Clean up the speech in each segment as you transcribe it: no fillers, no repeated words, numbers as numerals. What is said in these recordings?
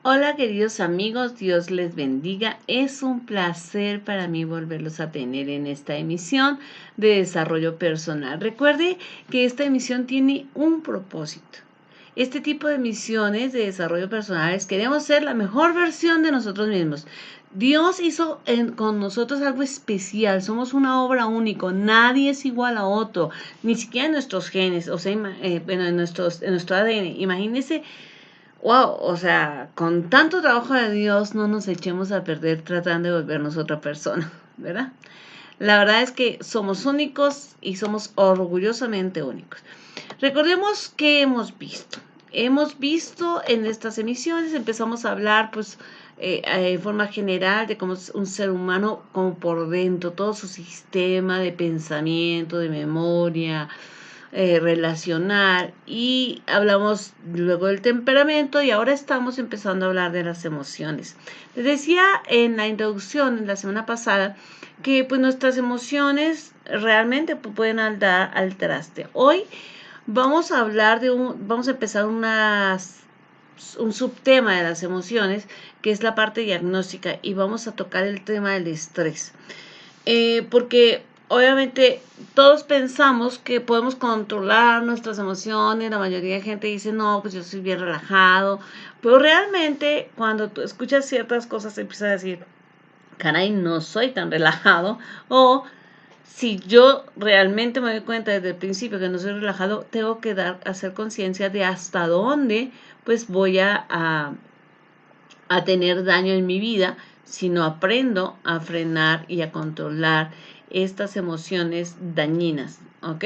Hola queridos amigos, Dios les bendiga. Es un placer para mí volverlos a tener en esta emisión de desarrollo personal. Recuerde que esta emisión tiene un propósito. Este tipo de misiones de desarrollo personal queremos ser la mejor versión de nosotros mismos. Dios hizo con nosotros algo especial, somos una obra única, nadie es igual a otro, ni siquiera en nuestros genes, o sea, en nuestro ADN. Imagínense. Wow, o sea, con tanto trabajo de Dios no nos echemos a perder tratando de volvernos otra persona, ¿verdad? La verdad es que somos únicos y somos orgullosamente únicos. Recordemos que hemos visto. Hemos visto en estas emisiones, empezamos a hablar pues en forma general de cómo es un ser humano como por dentro, todo su sistema de pensamiento, de memoria, relacional, y hablamos luego del temperamento y ahora estamos empezando a hablar de las emociones. Les decía en la introducción en la semana pasada que pues nuestras emociones realmente pueden dar al traste. Hoy vamos a hablar vamos a empezar un subtema de las emociones, que es la parte diagnóstica, y vamos a tocar el tema del estrés. Porque obviamente todos pensamos que podemos controlar nuestras emociones, la mayoría de gente dice, no, pues yo soy bien relajado, pero realmente cuando tú escuchas ciertas cosas te empiezas a decir, caray, no soy tan relajado, o si yo realmente me doy cuenta desde el principio que no soy relajado, tengo que hacer conciencia de hasta dónde pues voy a tener daño en mi vida si no aprendo a frenar y a controlar estas emociones dañinas, ¿ok?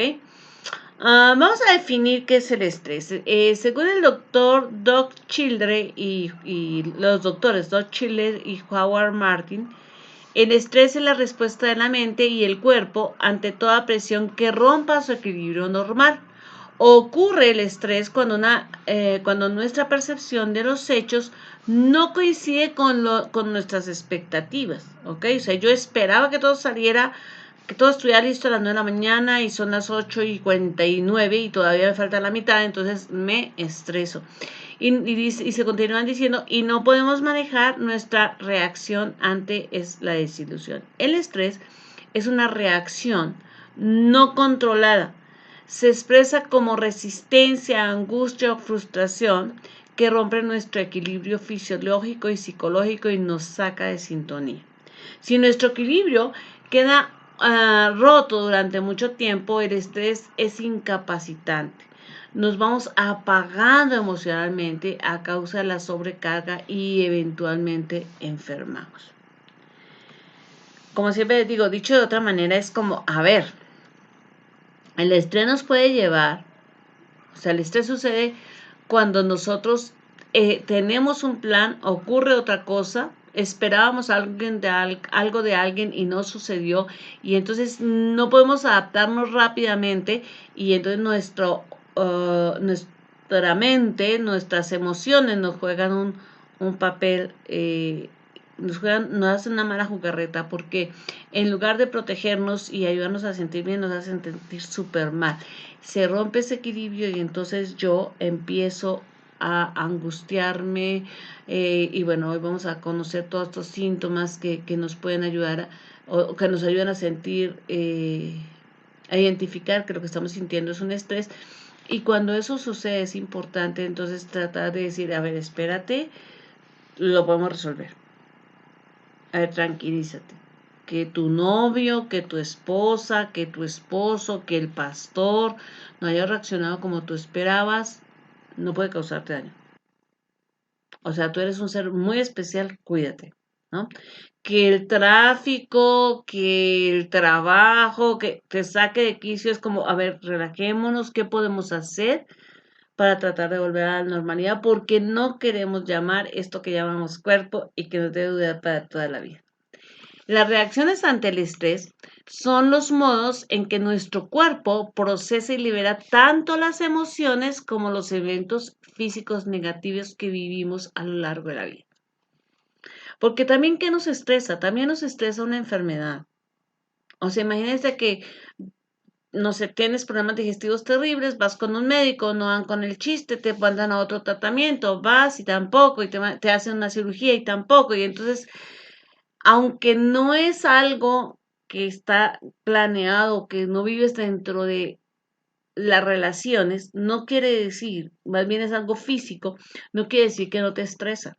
Vamos a definir qué es el estrés. Según el doctor Doug Childre y los doctores Doug Childre y Howard Martin, el estrés es la respuesta de la mente y el cuerpo ante toda presión que rompa su equilibrio normal. Ocurre el estrés cuando nuestra percepción de los hechos no coincide con nuestras expectativas, ¿ok? O sea, yo esperaba que todo saliera, que todo estuviera listo a las 9 de la mañana y son las 8:49 y todavía me falta la mitad, entonces me estreso. Y se continúan diciendo, y no podemos manejar nuestra reacción ante la desilusión. El estrés es una reacción no controlada. Se expresa como resistencia, angustia o frustración que rompe nuestro equilibrio fisiológico y psicológico y nos saca de sintonía. Si nuestro equilibrio queda roto durante mucho tiempo, el estrés es incapacitante. Nos vamos apagando emocionalmente a causa de la sobrecarga y eventualmente enfermamos. Como siempre les digo, dicho de otra manera, es como, a ver, el estrés nos puede llevar, o sea, el estrés sucede cuando nosotros tenemos un plan, ocurre otra cosa, esperábamos algo de alguien y no sucedió, y entonces no podemos adaptarnos rápidamente, y entonces nuestra mente, nuestras emociones nos juegan un papel, nos hacen una mala jugarreta, porque en lugar de protegernos y ayudarnos a sentir bien, nos hacen sentir súper mal. Se rompe ese equilibrio y entonces yo empiezo a angustiarme, y bueno, hoy vamos a conocer todos estos síntomas que nos pueden ayudar o que nos ayudan a sentir, a identificar que lo que estamos sintiendo es un estrés. Y cuando eso sucede es importante entonces tratar de decir, a ver, espérate, lo podemos resolver. A ver, tranquilízate. Que tu novio, que tu esposa, que tu esposo, que el pastor no haya reaccionado como tú esperabas, no puede causarte daño. O sea, tú eres un ser muy especial, cuídate, ¿no? Que el tráfico, que el trabajo, que te saque de quicio, es como, a ver, relajémonos, ¿qué podemos hacer para tratar de volver a la normalidad? Porque no queremos llamar esto que llamamos cuerpo y que nos debe durar para toda la vida. Las reacciones ante el estrés son los modos en que nuestro cuerpo procesa y libera tanto las emociones como los eventos físicos negativos que vivimos a lo largo de la vida. Porque también, ¿qué nos estresa? También nos estresa una enfermedad. O sea, imagínense que no sé, tienes problemas digestivos terribles, vas con un médico, no van con el chiste, te mandan a otro tratamiento, vas y tampoco, y te hacen una cirugía y tampoco, y entonces, aunque no es algo que está planeado, que no vives dentro de las relaciones, no quiere decir, más bien es algo físico, no quiere decir que no te estresa.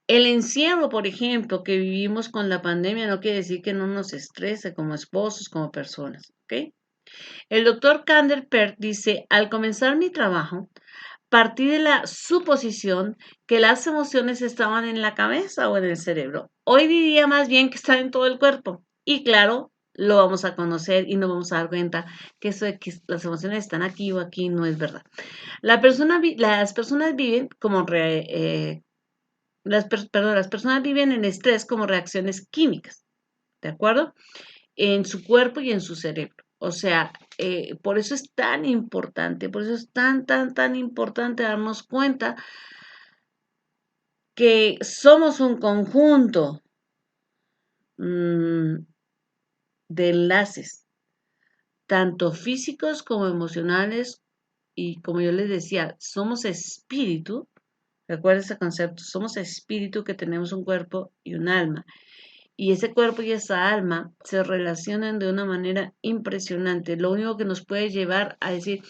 El encierro, por ejemplo, que vivimos con la pandemia, no quiere decir que no nos estrese como esposos, como personas, ¿ok? El doctor Kander Pert dice, al comenzar mi trabajo, partí de la suposición que las emociones estaban en la cabeza o en el cerebro. Hoy diría más bien que están en todo el cuerpo. Y claro, lo vamos a conocer y nos vamos a dar cuenta que eso de que las emociones están aquí o aquí no es verdad. Las personas viven como las personas viven en estrés como reacciones químicas, ¿de acuerdo? En su cuerpo y en su cerebro. O sea, por eso es tan importante, por eso es tan importante darnos cuenta que somos un conjunto mm, de enlaces, tanto físicos como emocionales, y como yo les decía, somos espíritu, recuerda ese concepto, somos espíritu que tenemos un cuerpo y un alma. Y ese cuerpo y esa alma se relacionan de una manera impresionante. Lo único que nos puede llevar a decir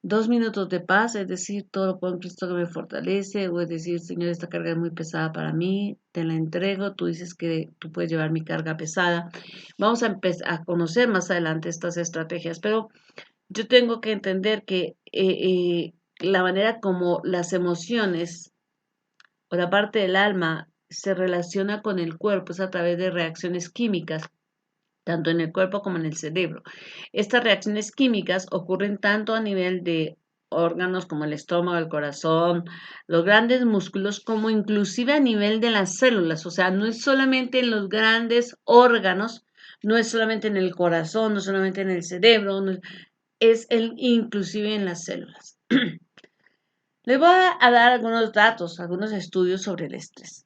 2 minutos de paz, es decir, todo lo puedo en Cristo que me fortalece, o es decir, Señor, esta carga es muy pesada para mí, te la entrego, tú dices que tú puedes llevar mi carga pesada. Vamos a empezar a conocer más adelante estas estrategias, pero yo tengo que entender que la manera como las emociones o la parte del alma se relaciona con el cuerpo es a través de reacciones químicas, tanto en el cuerpo como en el cerebro. Estas reacciones químicas ocurren tanto a nivel de órganos como el estómago, el corazón, los grandes músculos, como inclusive a nivel de las células. O sea, no es solamente en los grandes órganos, no es solamente en el corazón, no es solamente en el cerebro, inclusive en las células. Les voy a dar algunos datos, algunos estudios sobre el estrés.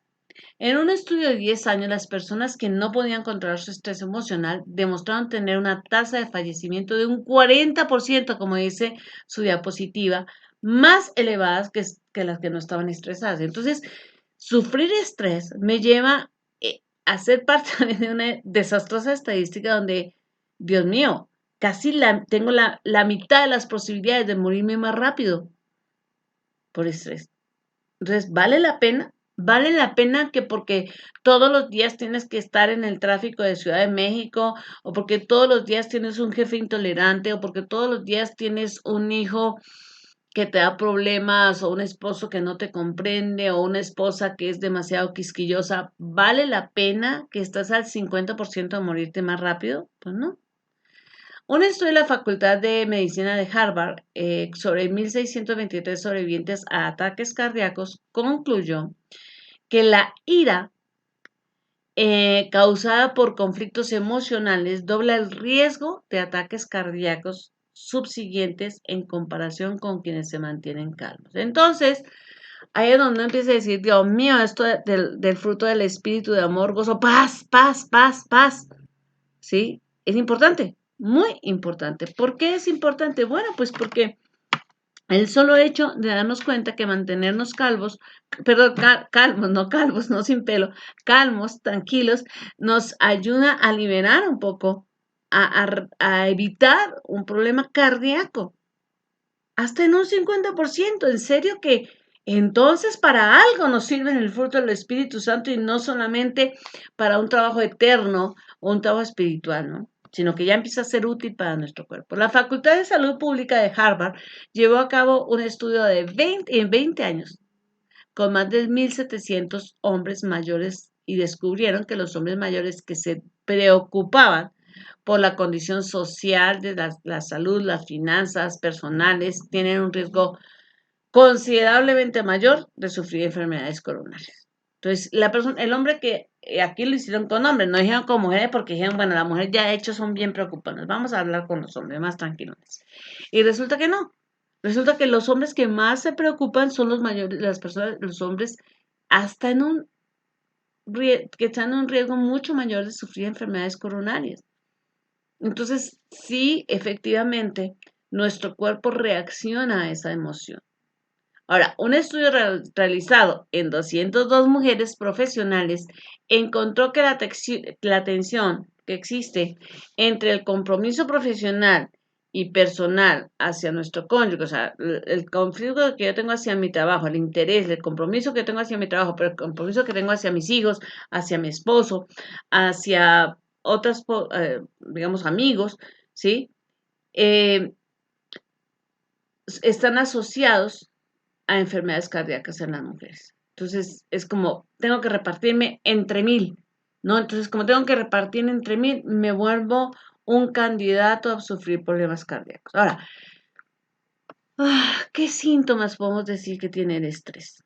En un estudio de 10 años, las personas que no podían controlar su estrés emocional demostraron tener una tasa de fallecimiento de un 40%, como dice su diapositiva, más elevadas que las que no estaban estresadas. Entonces, sufrir estrés me lleva a ser parte de una desastrosa estadística donde, Dios mío, tengo la mitad de las posibilidades de morirme más rápido por estrés. Entonces, ¿vale la pena? Vale la pena que porque todos los días tienes que estar en el tráfico de Ciudad de México, o porque todos los días tienes un jefe intolerante, o porque todos los días tienes un hijo que te da problemas, o un esposo que no te comprende, o una esposa que es demasiado quisquillosa. ¿Vale la pena que estás al 50% de morirte más rápido? Pues no. Un estudio de la Facultad de Medicina de Harvard sobre 1.623 sobrevivientes a ataques cardíacos concluyó que la ira causada por conflictos emocionales dobla el riesgo de ataques cardíacos subsiguientes en comparación con quienes se mantienen calmos. Entonces, ahí es donde uno empieza a decir, Dios mío, esto del fruto del espíritu de amor, gozo, paz, paz, paz, paz. ¿Sí? Es importante, muy importante. ¿Por qué es importante? Bueno, pues porque el solo hecho de darnos cuenta que mantenernos calmos, no calvos, no sin pelo, calmos, tranquilos, nos ayuda a liberar un poco, a evitar un problema cardíaco, hasta en un 50%. En serio que entonces para algo nos sirve el fruto del Espíritu Santo y no solamente para un trabajo eterno o un trabajo espiritual, ¿no? Sino que ya empieza a ser útil para nuestro cuerpo. La Facultad de Salud Pública de Harvard llevó a cabo un estudio en 20 años con más de 1.700 hombres mayores y descubrieron que los hombres mayores que se preocupaban por la condición social de la salud, las finanzas personales, tienen un riesgo considerablemente mayor de sufrir enfermedades coronarias. Entonces, el hombre que aquí lo hicieron con hombres, no dijeron con mujeres porque dijeron, bueno, las mujeres ya de hecho son bien preocupantes, vamos a hablar con los hombres más tranquilos. Y resulta que no, resulta que los hombres que más se preocupan son los mayores, las personas, los hombres hasta que están en un riesgo mucho mayor de sufrir enfermedades coronarias. Entonces, sí, efectivamente, nuestro cuerpo reacciona a esa emoción. Ahora, un estudio realizado en 202 mujeres profesionales encontró que la tensión que existe entre el compromiso profesional y personal hacia nuestro cónyuge, o sea, el conflicto que yo tengo hacia mi trabajo, el interés, el compromiso que tengo hacia mi trabajo, pero el compromiso que tengo hacia mis hijos, hacia mi esposo, hacia otros, digamos, amigos, ¿sí? Eh, están asociados a enfermedades cardíacas en las mujeres. Entonces, es como, tengo que repartirme entre 1000, ¿no? Entonces, como tengo que repartirme entre 1000, me vuelvo un candidato a sufrir problemas cardíacos. Ahora, ¿qué síntomas podemos decir que tiene el estrés?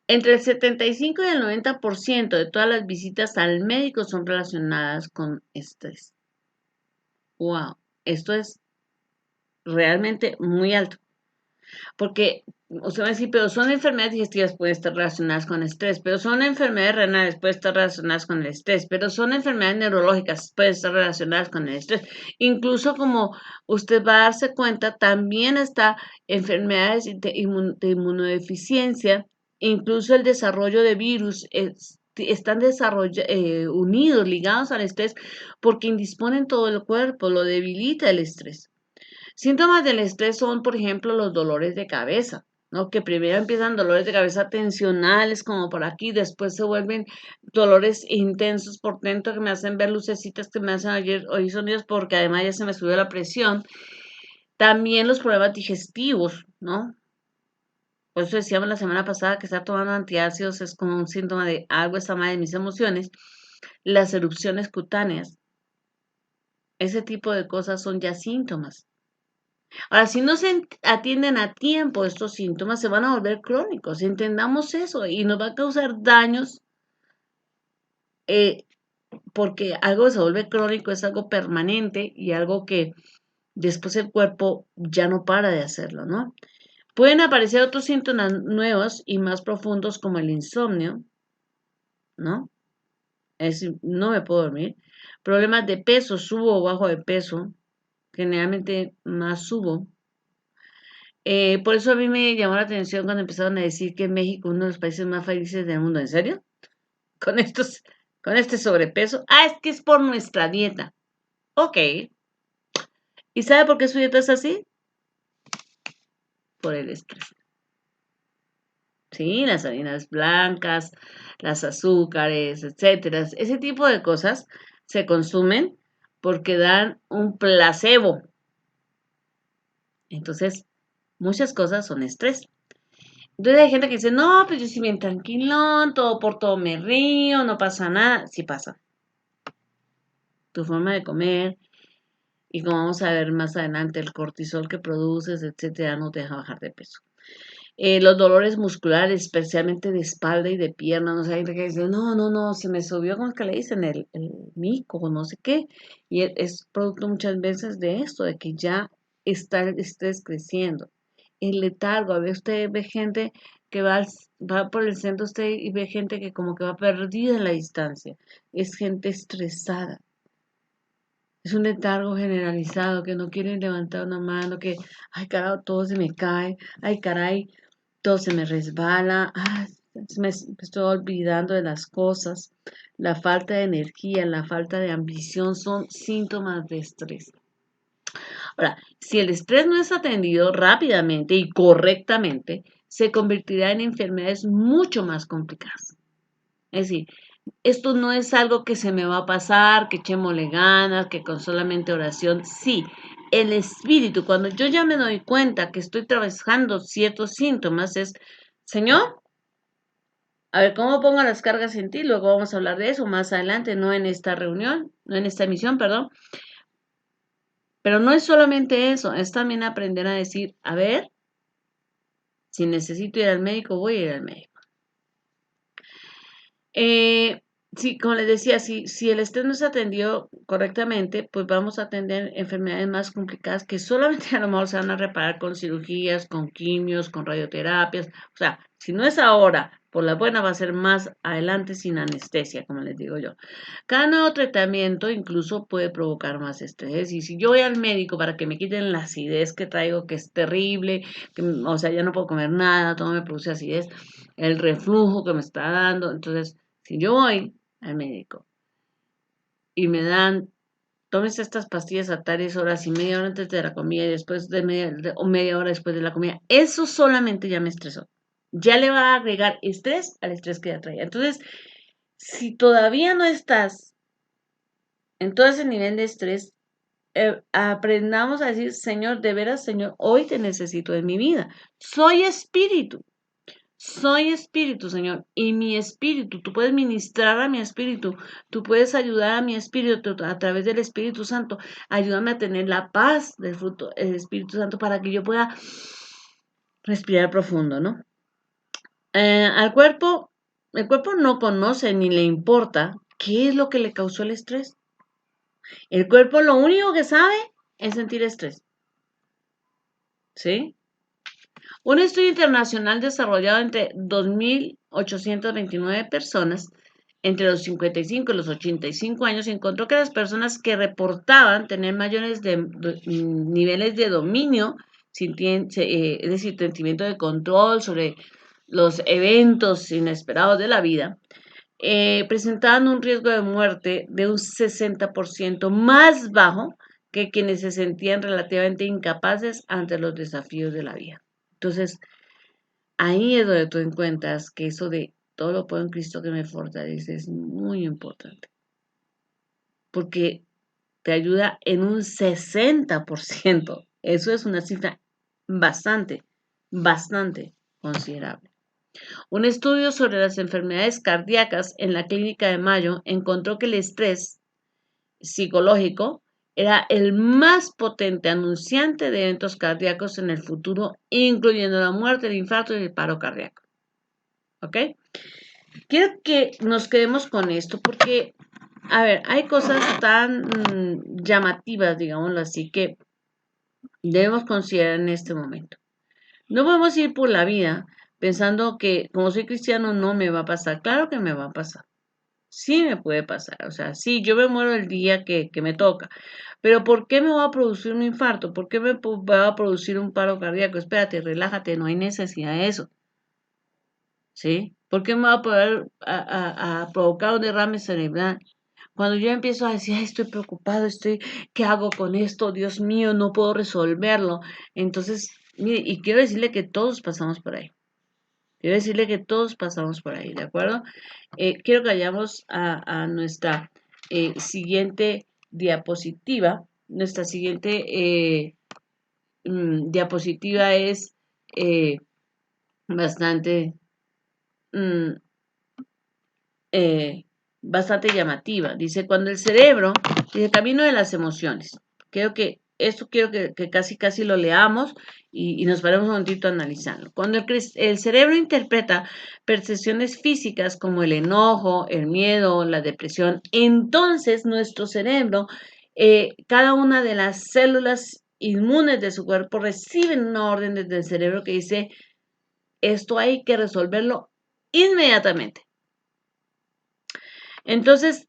Entre el 75 y el 90% de todas las visitas al médico son relacionadas con estrés. Wow, esto es realmente muy alto. Porque usted va a decir, pero son enfermedades digestivas, pueden estar relacionadas con estrés, pero son enfermedades renales, pueden estar relacionadas con el estrés, pero son enfermedades neurológicas, pueden estar relacionadas con el estrés. Incluso como usted va a darse cuenta, también está enfermedades de inmunodeficiencia, incluso el desarrollo de virus. Están unidos, ligados al estrés, porque indisponen todo el cuerpo, lo debilita el estrés. Síntomas del estrés son, por ejemplo, los dolores de cabeza, ¿no? Que primero empiezan dolores de cabeza tensionales, como por aquí, después se vuelven dolores intensos por dentro que me hacen ver lucecitas, que me hacen oír sonidos, porque además ya se me subió la presión. También los problemas digestivos, ¿no? Por eso decíamos la semana pasada que estar tomando antiácidos es como un síntoma de algo está mal en mis emociones. Las erupciones cutáneas, ese tipo de cosas son ya síntomas. Ahora, si no se atienden a tiempo estos síntomas, se van a volver crónicos. Entendamos eso y nos va a causar daños eh, porque algo se vuelve crónico, es algo permanente y algo que después el cuerpo ya no para de hacerlo, ¿no? Pueden aparecer otros síntomas nuevos y más profundos como el insomnio, ¿no? Es decir, no me puedo dormir. Problemas de peso, subo o bajo de peso. Generalmente más subo. Por eso a mí me llamó la atención cuando empezaron a decir que México es uno de los países más felices del mundo. ¿En serio? Con estos, con este sobrepeso. Ah, es que es por nuestra dieta. Ok. ¿Y sabe por qué su dieta es así? Por el estrés. Sí, las harinas blancas, las azúcares, etcétera. Ese tipo de cosas se consumen porque dan un placebo. Entonces, muchas cosas son estrés. Entonces hay gente que dice, no, pues yo soy bien tranquilón, todo por todo me río, no pasa nada. Sí pasa. Tu forma de comer y como vamos a ver más adelante, el cortisol que produces, etcétera, no te deja bajar de peso. Los dolores musculares, especialmente de espalda y de pierna, no sé, hay gente que dice, no, no, no, se me subió, ¿cómo es que le dicen? El mico, no sé qué. Y es producto muchas veces de esto, de que ya está el estrés creciendo. El letargo, a veces usted ve gente que va por el centro usted y ve gente que como que va perdida en la distancia. Es gente estresada. Es un letargo generalizado que no quieren levantar una mano, que, ay, carajo, todo se me cae, ay, caray, todo se me resbala, ay, me estoy olvidando de las cosas. La falta de energía, la falta de ambición son síntomas de estrés. Ahora, si el estrés no es atendido rápidamente y correctamente, se convertirá en enfermedades mucho más complicadas. Es decir, esto no es algo que se me va a pasar, que echémosle ganas, que con solamente oración. Sí, el espíritu, cuando yo ya me doy cuenta que estoy trabajando ciertos síntomas, es, Señor, a ver, ¿cómo pongo las cargas en ti? Luego vamos a hablar de eso más adelante, no en esta reunión, no en esta emisión, perdón. Pero no es solamente eso, es también aprender a decir, a ver, si necesito ir al médico, voy a ir al médico. sí, como les decía, si el estrés no se atendió correctamente, pues vamos a tener enfermedades más complicadas que solamente a lo mejor se van a reparar con cirugías, con quimios, con radioterapias. O sea, si no es ahora, por la buena va a ser más adelante sin anestesia, como les digo yo. Cada nuevo tratamiento incluso puede provocar más estrés. Y si yo voy al médico para que me quiten la acidez que traigo, que es terrible, o sea, ya no puedo comer nada, todo me produce acidez, el reflujo que me está dando, entonces, si yo voy al médico y me dan, tómese estas pastillas a tales horas y media hora antes de la comida y después de o media hora después de la comida, eso solamente ya me estresó. Ya le va a agregar estrés al estrés que ya traía. Entonces, si todavía no estás en todo ese nivel de estrés, aprendamos a decir, Señor, de veras, Señor, hoy te necesito en mi vida. Soy espíritu. Soy espíritu, Señor, y mi espíritu, tú puedes ministrar a mi espíritu, tú puedes ayudar a mi espíritu a través del Espíritu Santo. Ayúdame a tener la paz del fruto del Espíritu Santo para que yo pueda respirar profundo, ¿no? Al cuerpo, el cuerpo no conoce ni le importa qué es lo que le causó el estrés. El cuerpo lo único que sabe es sentir estrés, ¿sí? Un estudio internacional desarrollado entre 2.829 personas entre los 55 y los 85 años encontró que las personas que reportaban tener mayores niveles de dominio, es decir, sentimiento de control sobre los eventos inesperados de la vida, presentaban un riesgo de muerte de un 60% más bajo que quienes se sentían relativamente incapaces ante los desafíos de la vida. Entonces, ahí es donde tú encuentras que eso de todo lo puedo en Cristo que me fortalece es muy importante, porque te ayuda en un 60%. Eso es una cifra bastante, bastante considerable. Un estudio sobre las enfermedades cardíacas en la Clínica de Mayo encontró que el estrés psicológico era el más potente anunciante de eventos cardíacos en el futuro, incluyendo la muerte, el infarto y el paro cardíaco. ¿Ok? Quiero que nos quedemos con esto porque, a ver, hay cosas tan llamativas, digámoslo así, que debemos considerar en este momento. No podemos ir por la vida pensando que como soy cristiano no me va a pasar. Claro que me va a pasar. Sí me puede pasar. O sea, sí, yo me muero el día que me toca. Pero ¿por qué me va a producir un infarto? ¿Por qué me va a producir un paro cardíaco? Espérate, relájate, no hay necesidad de eso. ¿Sí? ¿Por qué me va a poder a provocar un derrame cerebral? Cuando yo empiezo a decir, ay, estoy preocupado, ¿qué hago con esto? Dios mío, no puedo resolverlo. Entonces, mire, y quiero decirle que todos pasamos por ahí. Quiero decirle que todos pasamos por ahí, ¿de acuerdo? Quiero que vayamos a nuestra siguiente diapositiva. Nuestra siguiente diapositiva es bastante mm, eh, bastante llamativa. Dice, cuando el cerebro, dice, camino de las emociones. Creo que esto quiero que casi lo leamos y nos paremos un momentito a analizarlo. Cuando el cerebro interpreta percepciones físicas como el enojo, el miedo, la depresión, entonces nuestro cerebro, cada una de las células inmunes de su cuerpo reciben una orden desde el cerebro que dice, esto hay que resolverlo inmediatamente. Entonces,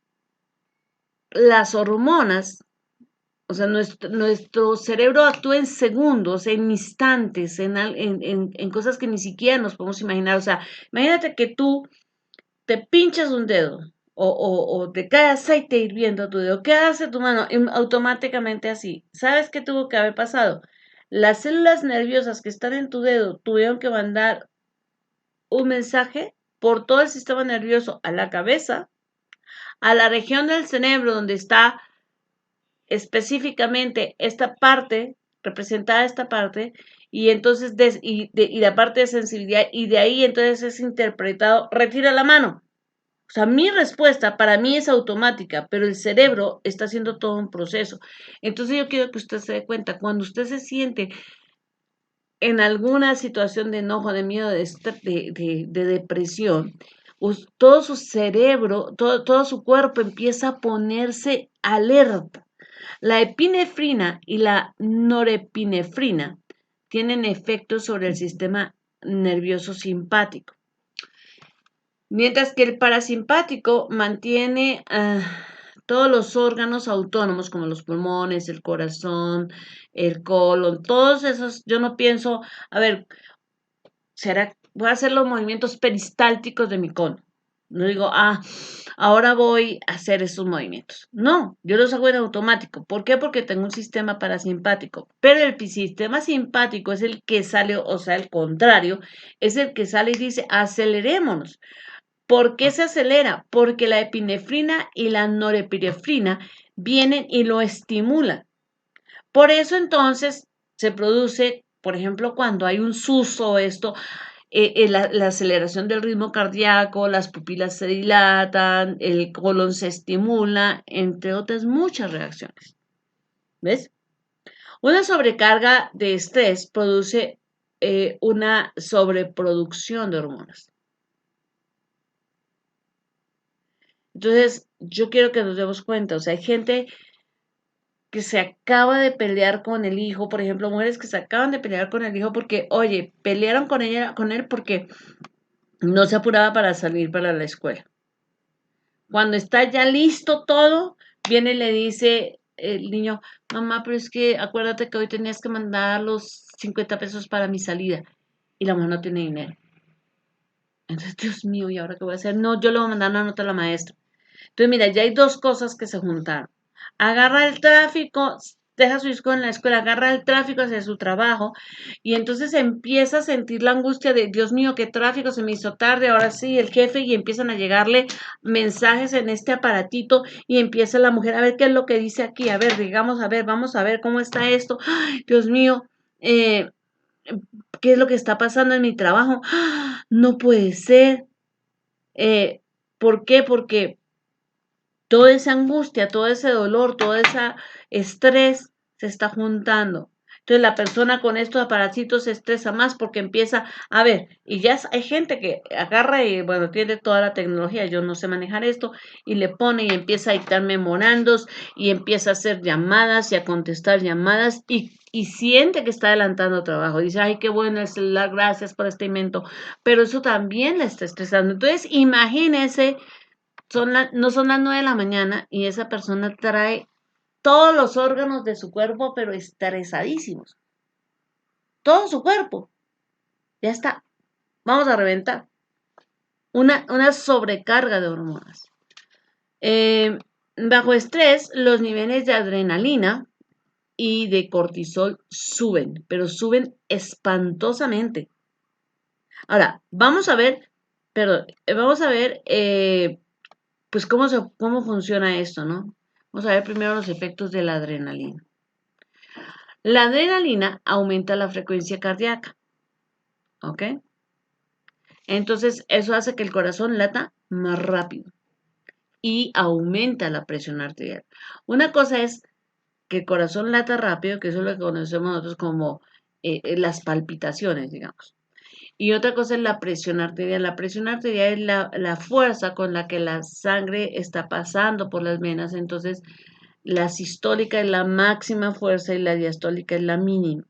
las hormonas, o sea, nuestro cerebro actúa en segundos, en instantes, en cosas que ni siquiera nos podemos imaginar. O sea, imagínate que tú te pinchas un dedo o te cae aceite hirviendo a tu dedo. ¿Qué hace tu mano? Automáticamente así. ¿Sabes qué tuvo que haber pasado? Las células nerviosas que están en tu dedo tuvieron que mandar un mensaje por todo el sistema nervioso a la cabeza, a la región del cerebro donde está específicamente esta parte, representada esta parte, y entonces y la parte de sensibilidad, y de ahí entonces es interpretado, retira la mano. O sea, mi respuesta para mí es automática, pero el cerebro está haciendo todo un proceso. Entonces yo quiero que usted se dé cuenta, cuando usted se siente en alguna situación de enojo, de miedo, de depresión, todo su cerebro, todo su cuerpo empieza a ponerse alerta. La epinefrina y la norepinefrina tienen efectos sobre el sistema nervioso simpático, mientras que el parasimpático mantiene todos los órganos autónomos como los pulmones, el corazón, el colon, todos esos. Yo no pienso, a ver, voy a hacer los movimientos peristálticos de mi colon. No digo, ahora voy a hacer esos movimientos. No, yo los hago en automático. ¿Por qué? Porque tengo un sistema parasimpático. Pero el sistema simpático es el que sale, o sea, el contrario, es el que sale y dice, acelerémonos. ¿Por qué se acelera? Porque la epinefrina y la norepinefrina vienen y lo estimulan. Por eso entonces se produce, por ejemplo, cuando hay un susto o esto, la aceleración del ritmo cardíaco, las pupilas se dilatan, el colon se estimula, entre otras muchas reacciones. ¿Ves? Una sobrecarga de estrés produce una sobreproducción de hormonas. Entonces, yo quiero que nos demos cuenta, o sea, hay gente que se acaba de pelear con el hijo, por ejemplo, mujeres que se acaban de pelear con el hijo porque, oye, pelearon con él porque no se apuraba para salir para la escuela. Cuando está ya listo todo, viene y le dice el niño, mamá, pero es que acuérdate que hoy tenías que mandar los 50 pesos para mi salida. Y la mamá no tiene dinero. Entonces, Dios mío, ¿y ahora qué voy a hacer? No, yo le voy a mandar una nota a la maestra. Entonces, mira, ya hay dos cosas que se juntaron. Agarra el tráfico, deja a su hijo en la escuela, agarra el tráfico hacia su trabajo y entonces empieza a sentir la angustia de, Dios mío, qué tráfico, se me hizo tarde, ahora sí, el jefe, y empiezan a llegarle mensajes en este aparatito y empieza la mujer a ver qué es lo que dice aquí, a ver, digamos, a ver, vamos a ver cómo está esto. Ay, Dios mío, eh, ¿qué es lo que está pasando en mi trabajo? No puede ser. Eh, ¿Por qué? Porque toda esa angustia, todo ese dolor, todo ese estrés se está juntando. Entonces la persona con estos aparatitos se estresa más porque empieza a ver, y ya hay gente que agarra y bueno, tiene toda la tecnología, yo no sé manejar esto, y le pone y empieza a dictar memorandos y empieza a hacer llamadas y a contestar llamadas y siente que está adelantando trabajo. Dice, ay, qué bueno el celular, gracias por este invento, pero eso también la está estresando. Entonces imagínese no son las 9 de la mañana y esa persona trae todos los órganos de su cuerpo, pero estresadísimos. Todo su cuerpo. Ya está. Vamos a reventar. Una sobrecarga de hormonas. Bajo estrés, los niveles de adrenalina y de cortisol suben, pero suben espantosamente. Ahora, vamos a ver pues cómo funciona esto, ¿no? Vamos a ver primero los efectos de la adrenalina. La adrenalina aumenta la frecuencia cardíaca, ¿ok? Entonces, eso hace que el corazón lata más rápido y aumenta la presión arterial. Una cosa es que el corazón lata rápido, que eso es lo que conocemos nosotros como las palpitaciones, digamos. Y otra cosa es la presión arterial. La presión arterial es la fuerza con la que la sangre está pasando por las venas. Entonces, la sistólica es la máxima fuerza y la diastólica es la mínima.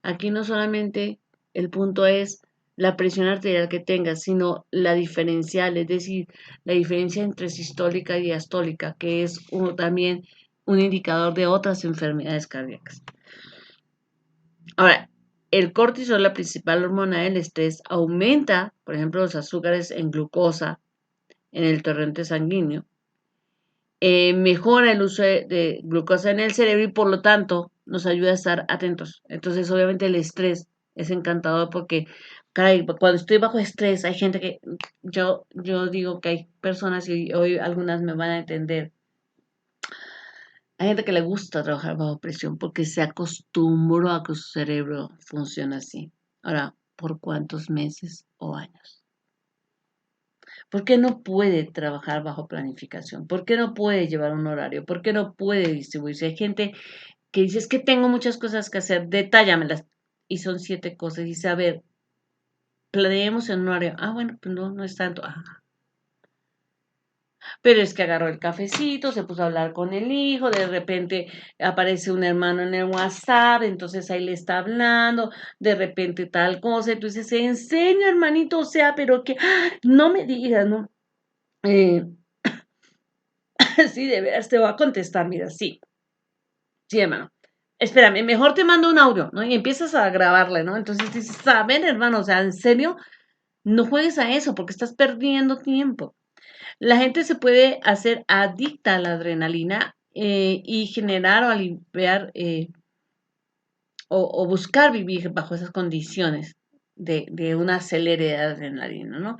Aquí no solamente el punto es la presión arterial que tengas, sino la diferencial, es decir, la diferencia entre sistólica y diastólica, que es también un indicador de otras enfermedades cardíacas. Ahora, el cortisol, la principal hormona del estrés, aumenta, por ejemplo, los azúcares en glucosa en el torrente sanguíneo, mejora el uso de glucosa en el cerebro y por lo tanto nos ayuda a estar atentos. Entonces, obviamente el estrés es encantador porque, caray, cuando estoy bajo estrés, hay gente que, yo digo que hay personas y hoy algunas me van a entender. Hay gente que le gusta trabajar bajo presión porque se acostumbró a que su cerebro funcione así. Ahora, ¿por cuántos meses o años? ¿Por qué no puede trabajar bajo planificación? ¿Por qué no puede llevar un horario? ¿Por qué no puede distribuirse? Hay gente que dice, es que tengo muchas cosas que hacer, detállamelas. Y son 7 cosas. Y dice, a ver, planeemos en un horario. Ah, bueno, pues no es tanto. Ah, pero es que agarró el cafecito, se puso a hablar con el hijo, de repente aparece un hermano en el WhatsApp, entonces ahí le está hablando, de repente tal cosa, entonces se enseña, hermanito, o sea, pero que no me digas, ¿no? Eh, sí, de veras te voy a contestar, mira, sí, sí, hermano. Espérame, mejor te mando un audio, ¿no? Y empiezas a grabarle, ¿no? Entonces dices, a ver, hermano, o sea, en serio, no juegues a eso porque estás perdiendo tiempo. La gente se puede hacer adicta a la adrenalina y generar o aliviar o buscar vivir bajo esas condiciones de una acelere de adrenalina, ¿no?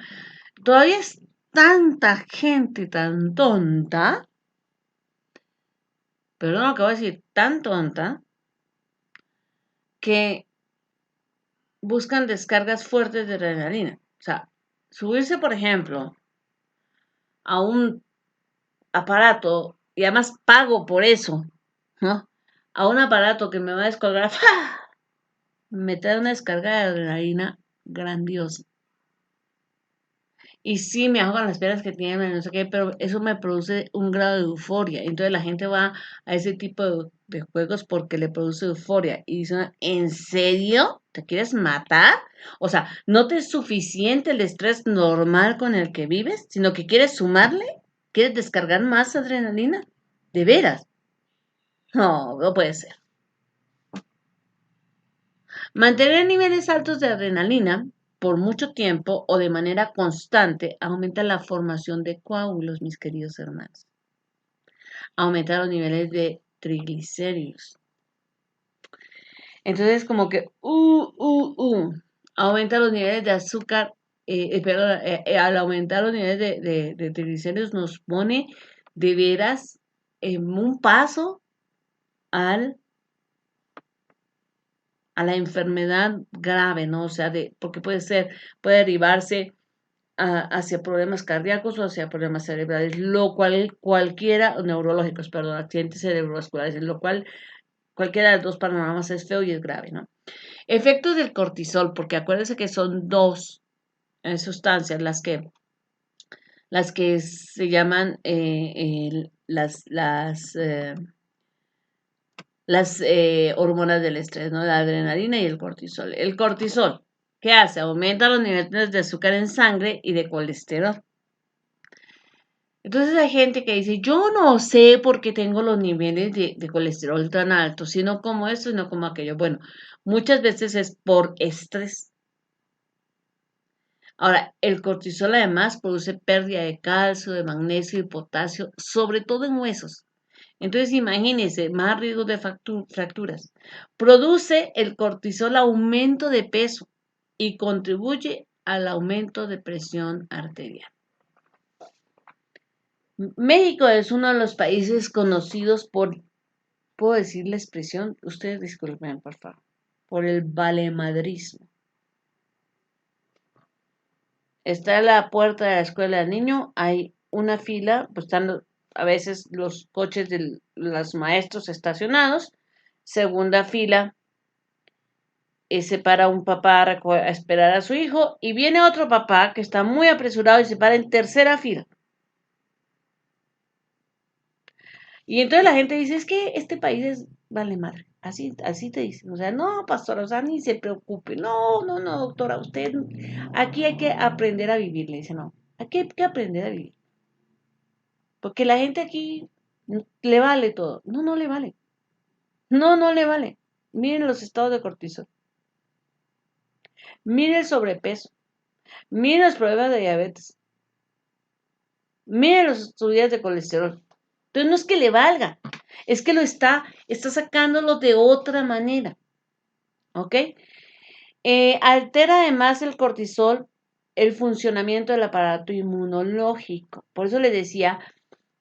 Todavía es tanta gente tan tonta, perdón lo que voy a decir, tan tonta, que buscan descargas fuertes de adrenalina. O sea, subirse, por ejemplo, a un aparato y además pago por eso, ¿no? A un aparato que me va a descargar, ¡fua! Me trae una descarga de adrenalina grandiosa. Y sí, me hago con las piernas que tienen, no sé qué, pero eso me produce un grado de euforia. Entonces la gente va a ese tipo de juegos porque le produce euforia. Y dicen, ¿en serio? ¿Te quieres matar? O sea, ¿no te es suficiente el estrés normal con el que vives, sino que quieres sumarle? ¿Quieres descargar más adrenalina? ¿De veras? No, no puede ser. Mantener niveles altos de adrenalina por mucho tiempo o de manera constante aumenta la formación de coágulos, mis queridos hermanos. Aumenta los niveles de triglicéridos. Entonces, como que, aumenta los niveles de azúcar, perdón, al aumentar los niveles de triglicéridos nos pone de veras en un paso al a la enfermedad grave, ¿no? O sea, porque puede derivarse hacia problemas cardíacos o hacia problemas cerebrales, lo cual cualquiera, neurológicos, perdón, accidentes cerebrovasculares, lo cual cualquiera de los dos panoramas es feo y es grave, ¿no? Efectos del cortisol, porque acuérdense que son dos sustancias las que se llaman las hormonas del estrés, ¿no? La adrenalina y el cortisol. El cortisol, ¿qué hace? Aumenta los niveles de azúcar en sangre y de colesterol. Entonces hay gente que dice, yo no sé por qué tengo los niveles de colesterol tan altos, si no como esto y no como aquello. Bueno, muchas veces es por estrés. Ahora, el cortisol además produce pérdida de calcio, de magnesio y potasio, sobre todo en huesos. Entonces, imagínense, más riesgos de fracturas. Produce el cortisol aumento de peso y contribuye al aumento de presión arterial. México es uno de los países conocidos por, ¿puedo decir la expresión? Ustedes disculpen, por favor, por el valemadrismo. Está en la puerta de la escuela del niño, hay una fila, pues están a veces los coches de los maestros estacionados, segunda fila, se para un papá a esperar a su hijo y viene otro papá que está muy apresurado y se para en tercera fila. Y entonces la gente dice, es que este país vale madre. Así te dicen. O sea, no, pastora, o sea, ni se preocupe. No, doctora, usted, aquí hay que aprender a vivir. Le dice, no, aquí hay que aprender a vivir. Porque la gente aquí le vale todo. No le vale. No le vale. Miren los estados de cortisol. Miren el sobrepeso. Miren los problemas de diabetes. Miren los estudios de colesterol. Entonces no es que le valga, es que está sacándolo de otra manera. ¿Ok? Altera además el cortisol el funcionamiento del aparato inmunológico. Por eso le decía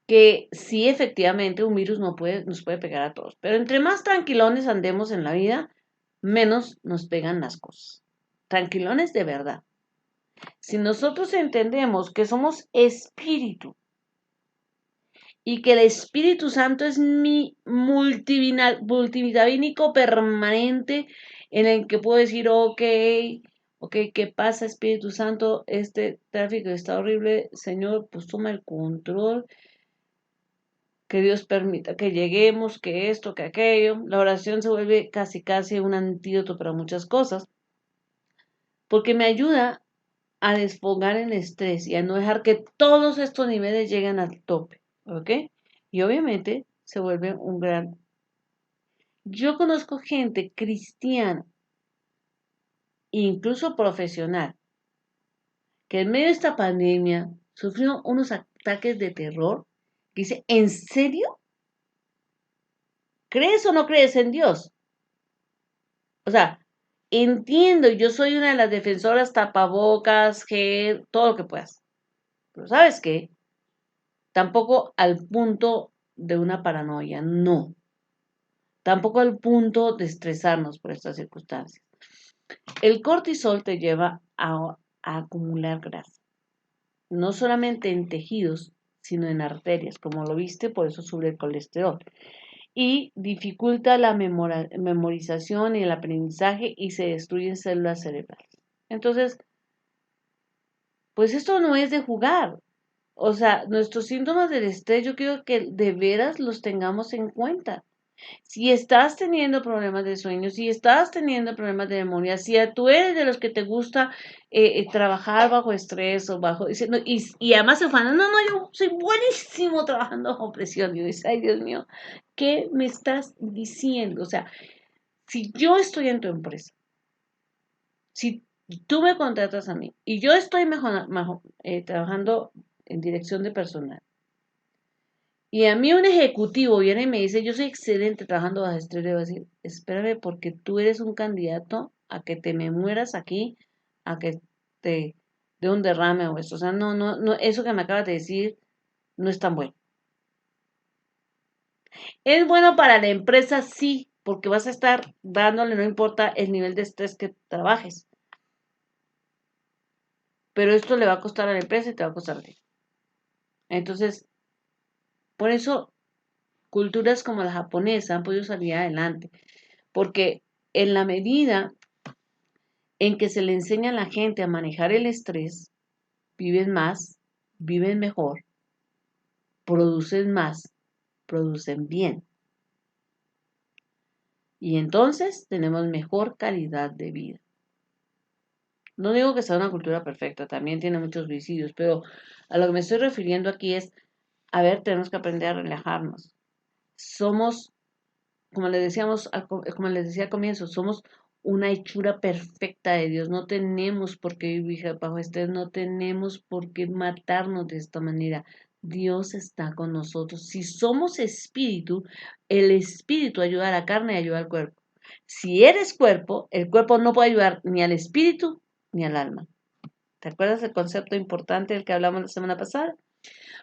que sí, efectivamente, un virus nos puede pegar a todos. Pero entre más tranquilones andemos en la vida, menos nos pegan las cosas. Tranquilones de verdad. Si nosotros entendemos que somos espíritu y que el Espíritu Santo es mi multivitamínico permanente en el que puedo decir, ok, Ok, ¿qué pasa, Espíritu Santo? Este tráfico está horrible. Señor, pues toma el control. Que Dios permita que lleguemos, que esto, que aquello. La oración se vuelve casi casi un antídoto para muchas cosas, porque me ayuda a desfogar el estrés y a no dejar que todos estos niveles lleguen al tope, ¿ok? Y obviamente se vuelve un gran... Yo conozco gente cristiana, incluso profesional, que en medio de esta pandemia sufrió unos ataques de terror, que dice, ¿en serio? ¿Crees o no crees en Dios? O sea, entiendo, yo soy una de las defensoras tapabocas, gel, todo lo que puedas. Pero ¿sabes qué? Tampoco al punto de una paranoia, no. Tampoco al punto de estresarnos por estas circunstancias. El cortisol te lleva a acumular grasa, no solamente en tejidos, sino en arterias, como lo viste, por eso sube el colesterol. Y dificulta la memorización y el aprendizaje y se destruyen células cerebrales. Entonces, pues esto no es de jugar. O sea, nuestros síntomas del estrés yo quiero que de veras los tengamos en cuenta. Si estás teniendo problemas de sueño, si estás teniendo problemas de memoria, si tú eres de los que te gusta trabajar bajo estrés o bajo... Y además se ufana, no, yo soy buenísimo trabajando bajo presión. Y dices, ay Dios mío, ¿qué me estás diciendo? O sea, si yo estoy en tu empresa, si tú me contratas a mí y yo estoy trabajando en dirección de personal, y a mí un ejecutivo viene y me dice, yo soy excelente trabajando bajo estrés, le voy a decir, espérame porque tú eres un candidato a que te me mueras aquí, a que te dé un derrame o eso. O sea, no, eso que me acabas de decir no es tan bueno. Es bueno para la empresa, sí, porque vas a estar dándole, no importa el nivel de estrés que trabajes. Pero esto le va a costar a la empresa y te va a costar a ti. Entonces, por eso culturas como la japonesa han podido salir adelante, porque en la medida en que se le enseña a la gente a manejar el estrés, viven más, viven mejor, producen más, producen bien. Y entonces tenemos mejor calidad de vida. No digo que sea una cultura perfecta, también tiene muchos vicios, pero a lo que me estoy refiriendo aquí es, a ver, tenemos que aprender a relajarnos. Somos, como les decía al comienzo, somos una hechura perfecta de Dios. No tenemos por qué vivir bajo estrés, no tenemos por qué matarnos de esta manera. Dios está con nosotros. Si somos espíritu, el espíritu ayuda a la carne y ayuda al cuerpo. Si eres cuerpo, el cuerpo no puede ayudar ni al espíritu ni al alma. ¿Te acuerdas del concepto importante del que hablamos la semana pasada?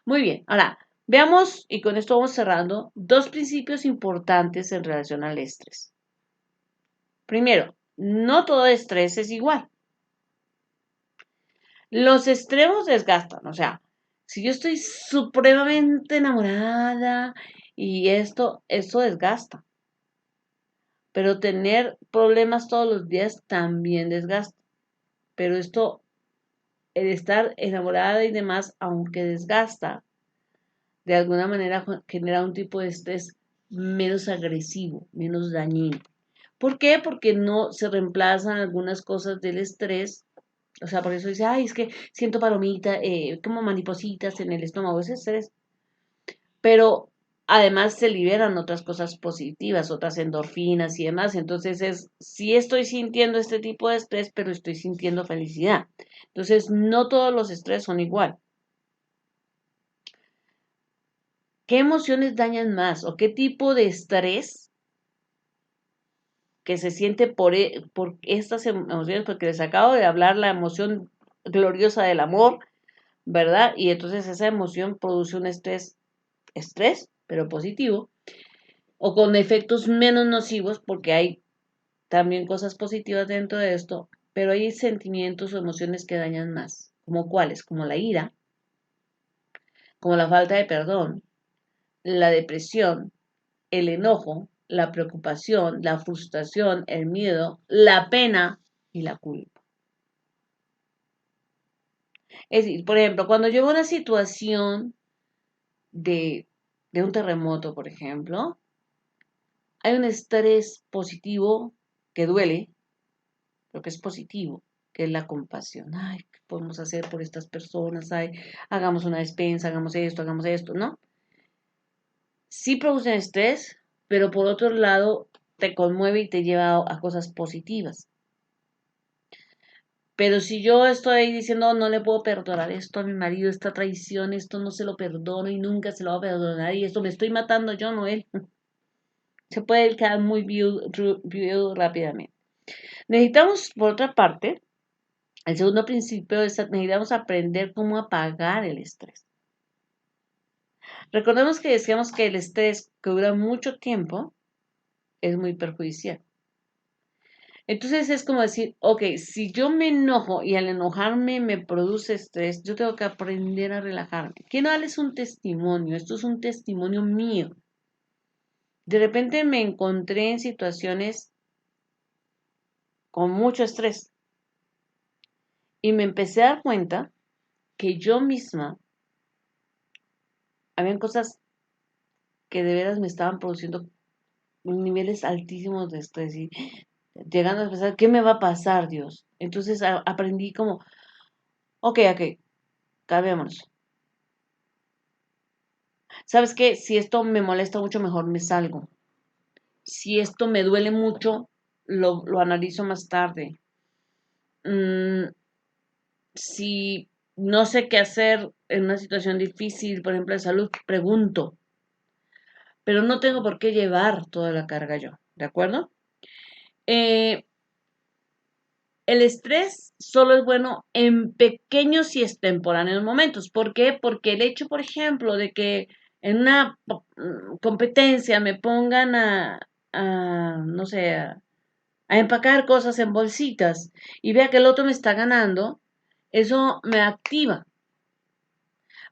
Muy bien, ahora veamos, y con esto vamos cerrando, dos principios importantes en relación al estrés. Primero, no todo estrés es igual. Los extremos desgastan, o sea, si yo estoy supremamente enamorada y esto desgasta. Pero tener problemas todos los días también desgasta. Pero el estar enamorada y demás, aunque desgasta, de alguna manera genera un tipo de estrés menos agresivo, menos dañino. ¿Por qué? Porque no se reemplazan algunas cosas del estrés. O sea, por eso dice, ay, es que siento palomita, como maripositas en el estómago, ese estrés. Pero además se liberan otras cosas positivas, otras endorfinas y demás. Entonces sí estoy sintiendo este tipo de estrés, pero estoy sintiendo felicidad. Entonces, no todos los estrés son igual. ¿Qué emociones dañan más o qué tipo de estrés que se siente por estas emociones? Porque les acabo de hablar la emoción gloriosa del amor, ¿verdad? Y entonces esa emoción produce un estrés, pero positivo, o con efectos menos nocivos, porque hay también cosas positivas dentro de esto, pero hay sentimientos o emociones que dañan más. ¿Como cuáles? Como la ira, como la falta de perdón, la depresión, el enojo, la preocupación, la frustración, el miedo, la pena y la culpa. Es decir, por ejemplo, cuando yo veo una situación de, de un terremoto, por ejemplo, hay un estrés positivo que duele, pero que es positivo, que es la compasión. Ay, ¿qué podemos hacer por estas personas? Ay, hagamos una despensa, hagamos esto, ¿no? Sí producen estrés, pero por otro lado te conmueve y te lleva a cosas positivas. Pero si yo estoy diciendo no le puedo perdonar esto a mi marido, esta traición, esto no se lo perdono y nunca se lo va a perdonar y esto me estoy matando yo, no él, se puede quedar muy viudo rápidamente. Necesitamos, por otra parte, el segundo principio es necesitamos aprender cómo apagar el estrés. Recordemos que decíamos que el estrés que dura mucho tiempo es muy perjudicial. Entonces es como decir, ok, si yo me enojo y al enojarme me produce estrés, yo tengo que aprender a relajarme. Quiero darles un testimonio, esto es un testimonio mío. De repente me encontré en situaciones con mucho estrés y me empecé a dar cuenta que yo misma, habían cosas que de veras me estaban produciendo niveles altísimos de estrés y llegando a pensar, ¿qué me va a pasar, Dios? Entonces aprendí como, ok, calmémonos. ¿Sabes qué? Si esto me molesta mucho, mejor me salgo. Si esto me duele mucho, lo analizo más tarde. Mm, si no sé qué hacer en una situación difícil, por ejemplo, de salud, pregunto. Pero no tengo por qué llevar toda la carga yo, ¿de acuerdo? Eh, el estrés solo es bueno en pequeños y extemporáneos momentos. ¿Por qué? Porque el hecho, por ejemplo, de que en una competencia me pongan no sé, a empacar cosas en bolsitas y vea que el otro me está ganando, eso me activa.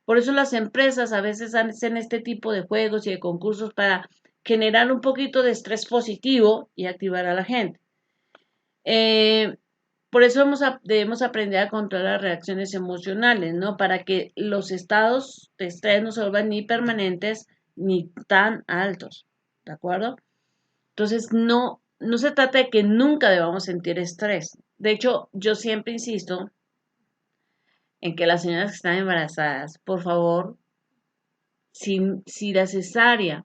Por eso las empresas a veces hacen este tipo de juegos y de concursos para generar un poquito de estrés positivo y activar a la gente. Eh, por eso debemos aprender a controlar las reacciones emocionales, ¿no? Para que los estados de estrés no se vuelvan ni permanentes ni tan altos, ¿de acuerdo? Entonces, no se trata de que nunca debamos sentir estrés. De hecho, yo siempre insisto en que las señoras que están embarazadas, por favor, si la cesárea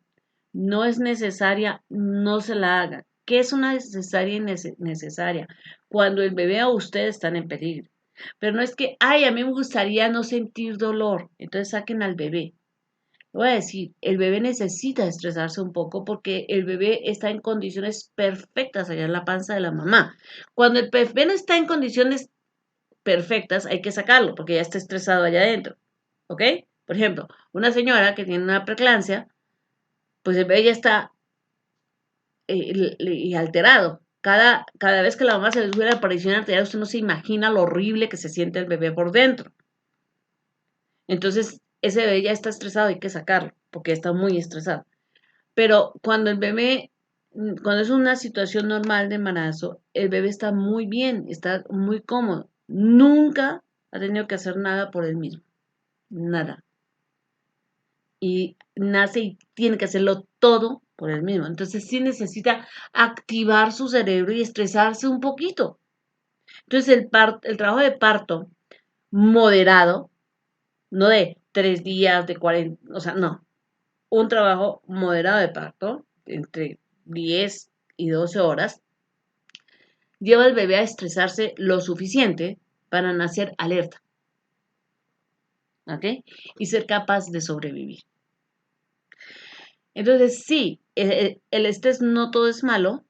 no es necesaria, no se la hagan. ¿Qué es una cesárea innecesaria? Cuando el bebé o ustedes están en peligro. Pero no es que, ay, a mí me gustaría no sentir dolor, entonces saquen al bebé. Le voy a decir, el bebé necesita estresarse un poco porque el bebé está en condiciones perfectas allá en la panza de la mamá. Cuando el bebé no está en condiciones perfectas, hay que sacarlo porque ya está estresado allá adentro. ¿Ok? Por ejemplo, una señora que tiene una preeclampsia, pues el bebé ya está alterado. Cada vez que la mamá se le sube la presión arterial, usted no se imagina lo horrible que se siente el bebé por dentro. Entonces, ese bebé ya está estresado, hay que sacarlo, porque está muy estresado. Pero cuando el bebé, cuando es una situación normal de embarazo, el bebé está muy bien, está muy cómodo. Nunca ha tenido que hacer nada por él mismo. Nada. Y nace y tiene que hacerlo todo por él mismo. Entonces sí necesita activar su cerebro y estresarse un poquito. Entonces el trabajo de parto moderado, no de 3 días, de 40, o sea, no, un trabajo moderado de parto, entre 10 y 12 horas, lleva al bebé a estresarse lo suficiente para nacer alerta, ¿ok? Y ser capaz de sobrevivir. Entonces, sí, el estrés no todo es malo,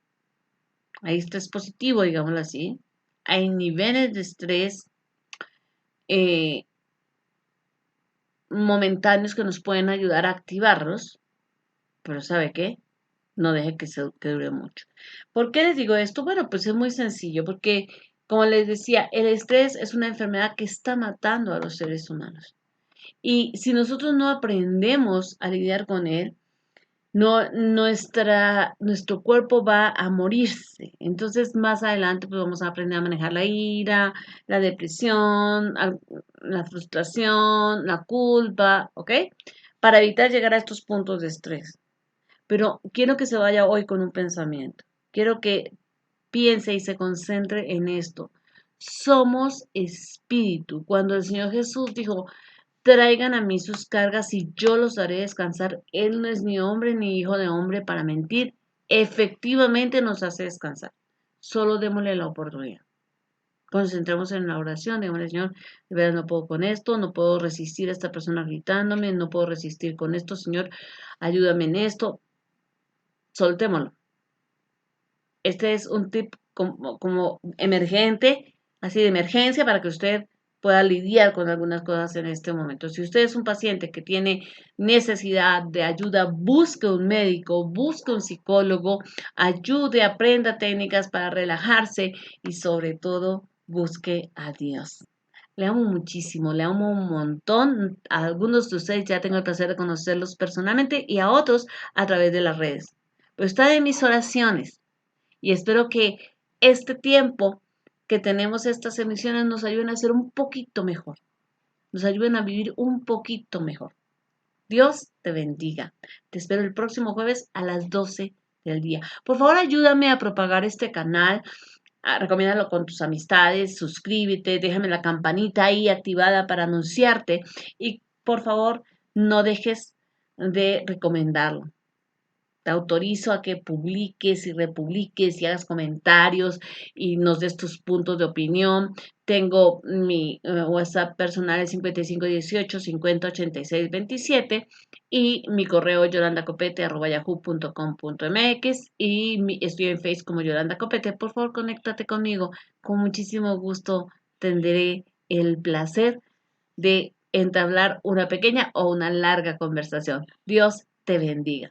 hay estrés positivo, digámoslo así, hay niveles de estrés eh, momentáneos que nos pueden ayudar a activarlos, pero ¿sabe qué? No deje que dure mucho. ¿Por qué les digo esto? Bueno, pues es muy sencillo, porque como les decía, el estrés es una enfermedad que está matando a los seres humanos. Y si nosotros no aprendemos a lidiar con él, no, nuestro cuerpo va a morirse. Entonces, más adelante, pues vamos a aprender a manejar la ira, la depresión, la frustración, la culpa, ¿ok? Para evitar llegar a estos puntos de estrés. Pero quiero que se vaya hoy con un pensamiento. Quiero que piense y se concentre en esto. Somos espíritu. Cuando el Señor Jesús dijo, traigan a mí sus cargas y yo los haré descansar. Él no es ni hombre ni hijo de hombre para mentir. Efectivamente nos hace descansar. Solo démosle la oportunidad. Concentremos en la oración, démosle, Señor, de verdad no puedo con esto, no puedo resistir a esta persona gritándome, no puedo resistir con esto, Señor, ayúdame en esto. Soltémoslo. Este es un tip como emergente, así de emergencia, para que usted pueda lidiar con algunas cosas en este momento. Si usted es un paciente que tiene necesidad de ayuda, busque un médico, busque un psicólogo, ayude, aprenda técnicas para relajarse y sobre todo busque a Dios. Le amo muchísimo, le amo un montón. A algunos de ustedes ya tengo el placer de conocerlos personalmente y a otros a través de las redes. Pero está en mis oraciones y espero que este tiempo que tenemos estas emisiones nos ayuden a ser un poquito mejor, nos ayuden a vivir un poquito mejor. Dios te bendiga. Te espero el próximo jueves a las 12 del día. Por favor, ayúdame a propagar este canal. Recomiéndalo con tus amistades, suscríbete, déjame la campanita ahí activada para anunciarte y por favor no dejes de recomendarlo. Te autorizo a que publiques y republiques y hagas comentarios y nos des tus puntos de opinión. Tengo mi WhatsApp personal es 5518 508627 y mi correo yolandacopete@yahoo.com.mx y estoy en Facebook como Yolanda Copete. Por favor, conéctate conmigo. Con muchísimo gusto tendré el placer de entablar una pequeña o una larga conversación. Dios te bendiga.